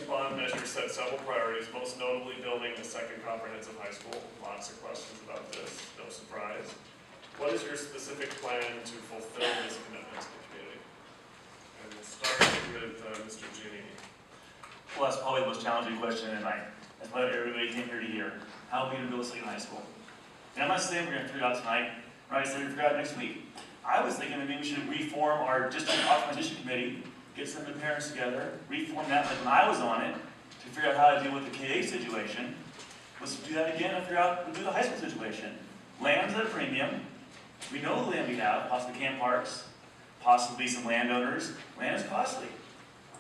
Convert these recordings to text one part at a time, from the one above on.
bond measure set several priorities, most notably building a second comprehensive high school. Lots of questions about this, no surprise. What is your specific plan to fulfill this commitment to the community? And we'll start with Mr. Giannini. Well, that's probably the most challenging question tonight. That's what everybody came here to hear. How are we going to build a second high school? And I'm not saying we're going to figure it out tonight, right? I said we're going to figure it out next week. I was thinking that maybe we should reform our district optimization committee, get some of the parents together, reform that like when I was on it, to figure out how to deal with the KA situation. Let's do that again and figure out, we'll do the high school situation. Land's at a premium. We know the land we have, possibly camp parks, possibly some landowners. Land is costly.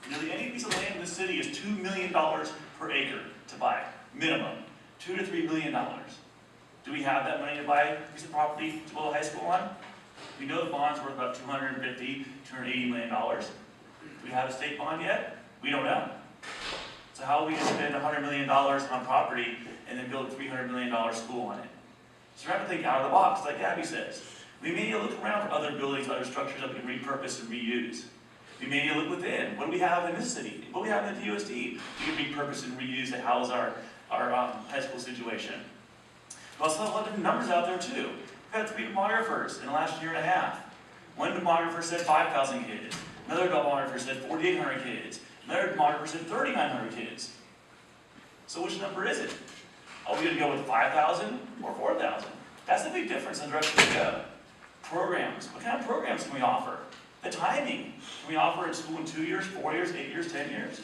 Nearly any piece of land in the city is $2 million per acre to buy, minimum. $2 to $3 million. Do we have that money to buy a piece of property to build a high school on? We know the bond's worth about $250, $280 million. Do we have a state bond yet? We don't know. So how are we going to spend $100 million on property and then build a $300 million school on it? So we have to think out of the box, like Gabby says. We may need to look around for other buildings, other structures that we can repurpose and reuse. We may need to look within. What do we have in this city? What do we have in the DOSD? We can repurpose and reuse to house our high school situation. We also have a lot of different numbers out there too. We've had 3 demographers in the last year and a half. One demographer said 5,000 kids. Another demographer said 4,800 kids. Another demographer said 3,900 kids. So which number is it? Are we going to go with 5,000 or 4,000? That's the big difference in the direction we go. Programs. What kind of programs can we offer? The timing. Can we offer it in school in 2 years, 4 years, 8 years, 10 years?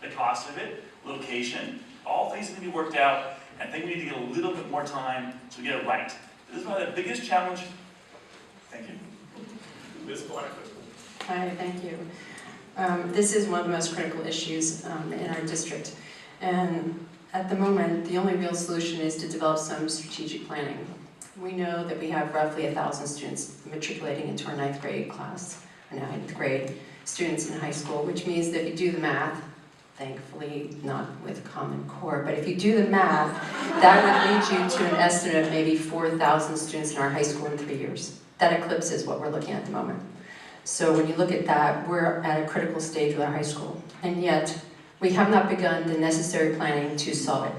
The cost of it, location, all things need to be worked out. I think we need to get a little bit more time to get it right. This is probably the biggest challenge. Thank you. Ms. Blackman. Hi, thank you. This is one of the most critical issues in our district. And at the moment, the only real solution is to develop some strategic planning. We know that we have roughly 1,000 students matriculating into our 9th grade class, or 9th grade students in high school, which means that if you do the math, thankfully not with Common Core, but if you do the math, that would lead you to an estimate of maybe 4,000 students in our high school in 3 years. That eclipses what we're looking at the moment. So when you look at that, we're at a critical stage with our high school, and yet we have not begun the necessary planning to solve it.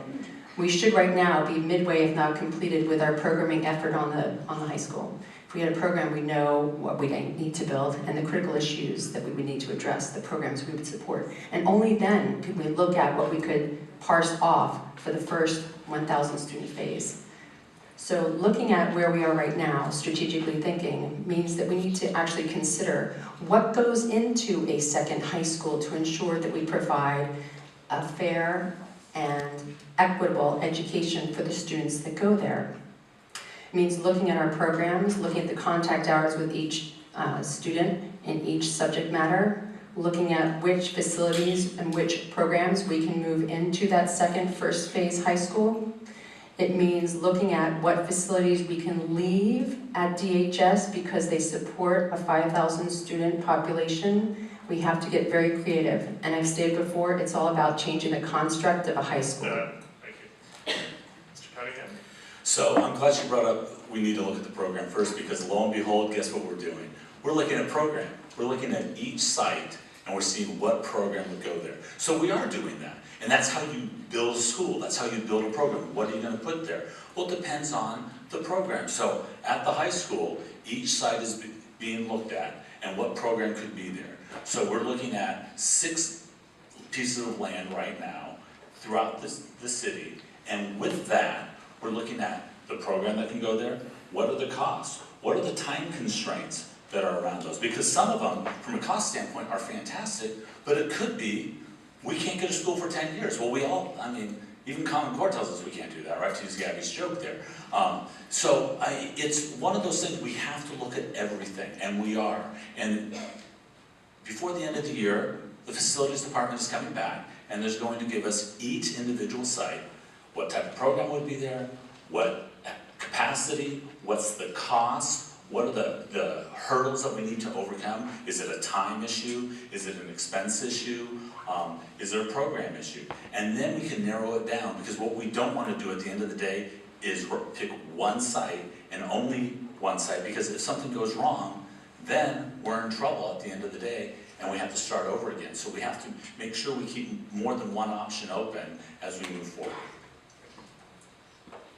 We should right now be midway, if not completed, with our programming effort on the high school. If we had a program, we know what we need to build and the critical issues that we would need to address, the programs we would support. And only then could we look at what we could parse off for the first 1,000 student phase. So looking at where we are right now, strategically thinking, means that we need to actually consider what goes into a second high school to ensure that we provide a fair and equitable education for the students that go there. It means looking at our programs, looking at the contact hours with each student in each subject matter, looking at which facilities and which programs we can move into that first phase high school. It means looking at what facilities we can leave at DHS because they support a 5,000 student population. We have to get very creative. And I've stated before, it's all about changing the construct of a high school. Thank you. Mr. Cunningham. So I'm glad you brought up we need to look at the program first, because lo and behold, guess what we're doing? We're looking at program. We're looking at each site and we're seeing what program would go there. So we are doing that. And that's how you build a school. That's how you build a program. What are you going to put there? Well, it depends on the program. So at the high school, each site is being looked at and what program could be there. So we're looking at 6 pieces of land right now throughout the city. And with that, we're looking at the program that can go there. What are the costs? What are the time constraints that are around those? Because some of them, from a cost standpoint, are fantastic, but it could be, we can't get a school for 10 years. Well, even Common Core tells us we can't do that, right? To use Gabby's joke there. It's one of those things we have to look at everything, and we are. And before the end of the year, the facilities department is coming back, and there's going to give us each individual site what type of program would be there, what capacity, what's the cost, what are the hurdles that we need to overcome? Is it a time issue? Is it an expense issue? Is it a program issue? And then we can narrow it down, because what we don't want to do at the end of the day is pick one site and only one site, because if something goes wrong, then we're in trouble at the end of the day, and we have to start over again. So we have to make sure we keep more than one option open as we move forward.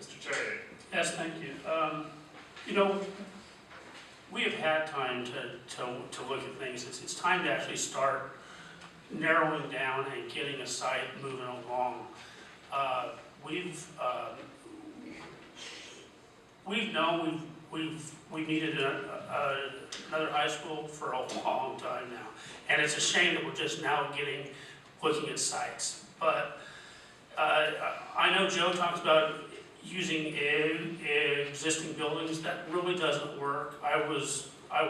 Mr. Cherry? Yes, thank you. You know, we have had time to look at things. It's time to actually start narrowing down and getting a site moving along. We've known we've needed another high school for a long time now, and it's a shame that we're just now looking at sites. But I know Joe talks about using existing buildings. That really doesn't work. I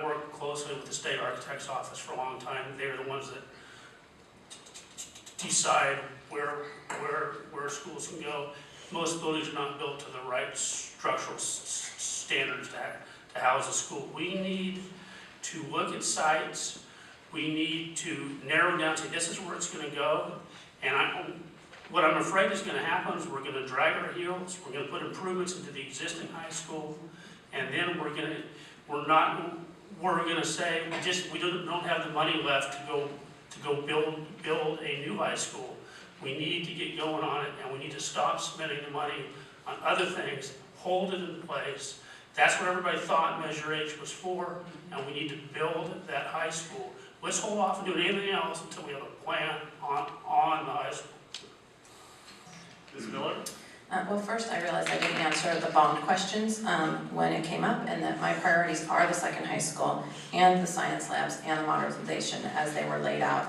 worked closely with the state architect's office for a long time. They're the ones that decide where schools can go. Most buildings are not built to the right structural standards to house a school. We need to look at sites. We need to narrow down, say this is where it's going to go. And what I'm afraid is going to happen is we're going to drag our heels. We're going to put improvements into the existing high school, and then we're going to say we don't have the money left to go build a new high school. We need to get going on it, and we need to stop spending the money on other things, hold it in place. That's what everybody thought Measure H was for, and we need to build that high school. Let's hold off and do anything else until we have a plan on the high school. Ms. Miller? Well, first, I realized I didn't answer the bond questions when it came up, and that my priorities are the second high school and the science labs and the modernization as they were laid out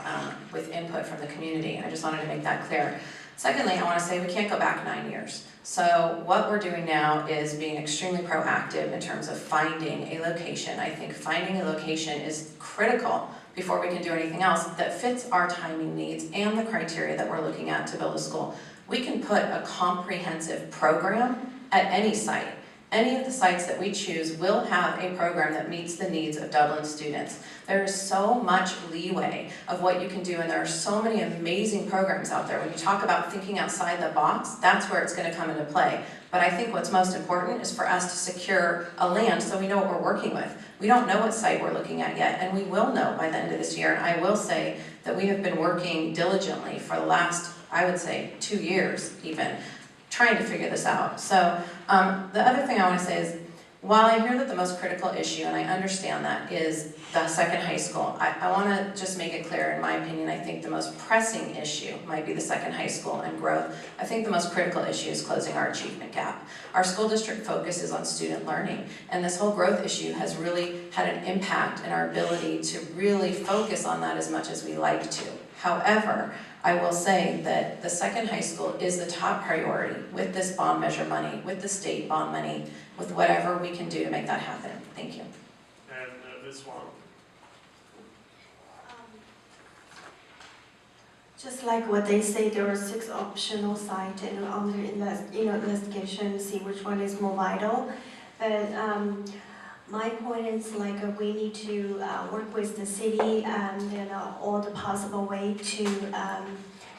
with input from the community. I just wanted to make that clear. Secondly, I want to say we can't go back 9 years. So what we're doing now is being extremely proactive in terms of finding a location. I think finding a location is critical before we can do anything else that fits our timing needs and the criteria that we're looking at to build a school. We can put a comprehensive program at any site. Any of the sites that we choose will have a program that meets the needs of Dublin students. There is so much leeway of what you can do, and there are so many amazing programs out there. When you talk about thinking outside the box, that's where it's going to come into play. But I think what's most important is for us to secure a land so we know what we're working with. We don't know what site we're looking at yet, and we will know by the end of this year. And I will say that we have been working diligently for the last, I would say, 2 years even, trying to figure this out. So the other thing I want to say is, while I hear that the most critical issue, and I understand that, is the second high school, I want to just make it clear, in my opinion, I think the most pressing issue might be the second high school and growth. I think the most critical issue is closing our achievement gap. Our school district focus is on student learning, and this whole growth issue has really had an impact in our ability to really focus on that as much as we like to. However, I will say that the second high school is the top priority with this bond measure money, with the state bond money, with whatever we can do to make that happen. Thank you. And Ms. Swan? Just like what they say, there are 6 optional sites and under investigation, see which one is more vital. But my point is like we need to work with the city and all the possible way to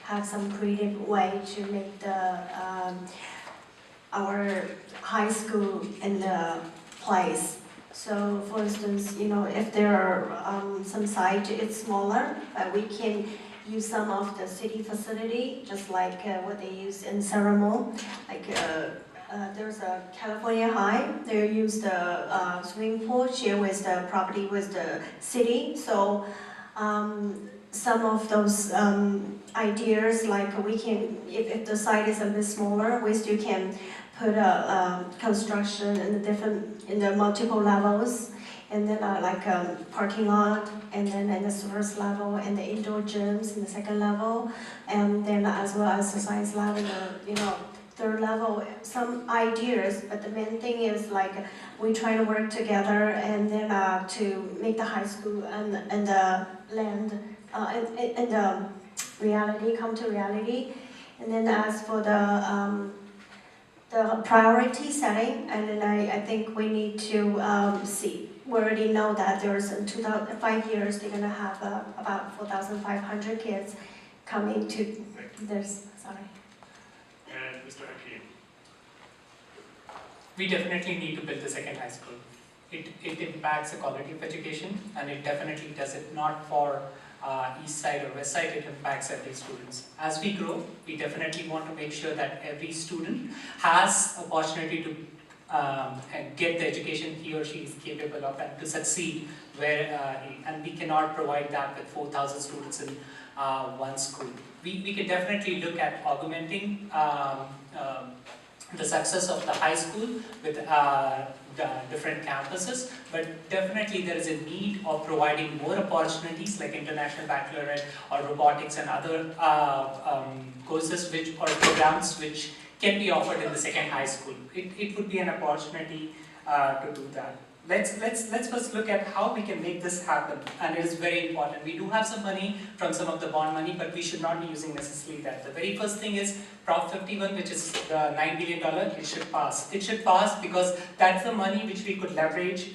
have some creative way to make the our high school in the place. So for instance, if there are some site, it's smaller, but we can use some of the city facility, just like what they use in Ceremony. Like there's a California High, they use the swimming pool, share with the property with the city. So some of those ideas, like we can, if the site is a bit smaller, we still can put a construction in the multiple levels, and then like a parking lot, and then in the first level, and the indoor gyms in the second level, and then as well as the science lab in the third level. Some ideas, but the main thing is like we try to work together, and then to make the high school and the land and the reality come to reality. And then as for the priority setting, and then I think we need to see. We already know that there's in 5 years they're gonna have about 4,500 kids coming to this. Sorry. And Mr. Hakeem? We definitely need to build the second high school. It impacts the quality of education, and it definitely does it not for east side or west side, it impacts every student. As we grow, we definitely want to make sure that every student has opportunity to and get the education he or she is capable of and to succeed and we cannot provide that with 4,000 students in one school. We can definitely look at augmenting the success of the high school with the different campuses, but definitely there is a need of providing more opportunities like international baccalaureate or robotics and other courses or programs which can be offered in the second high school. It would be an opportunity to do that. Let's first look at how we can make this happen, and it is very important. We do have some money from some of the bond money, but we should not be using necessarily that. The very first thing is Prop 51, which is the $9 billion, it should pass. It should pass because that's the money which we could leverage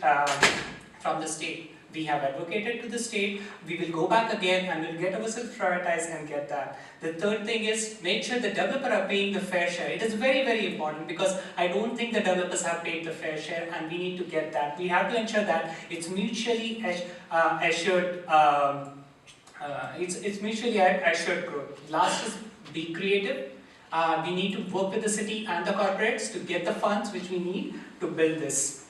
from the state. We have advocated to the state, we will go back again and we'll get ourselves prioritized and get that. The third thing is, make sure the developer are paying the fair share. It is very, very important because I don't think the developers have paid the fair share and we need to get that. We have to ensure that it's mutually assured, it's mutually assured growth. Last is be creative. We need to work with the city and the corporates to get the funds which we need to build this.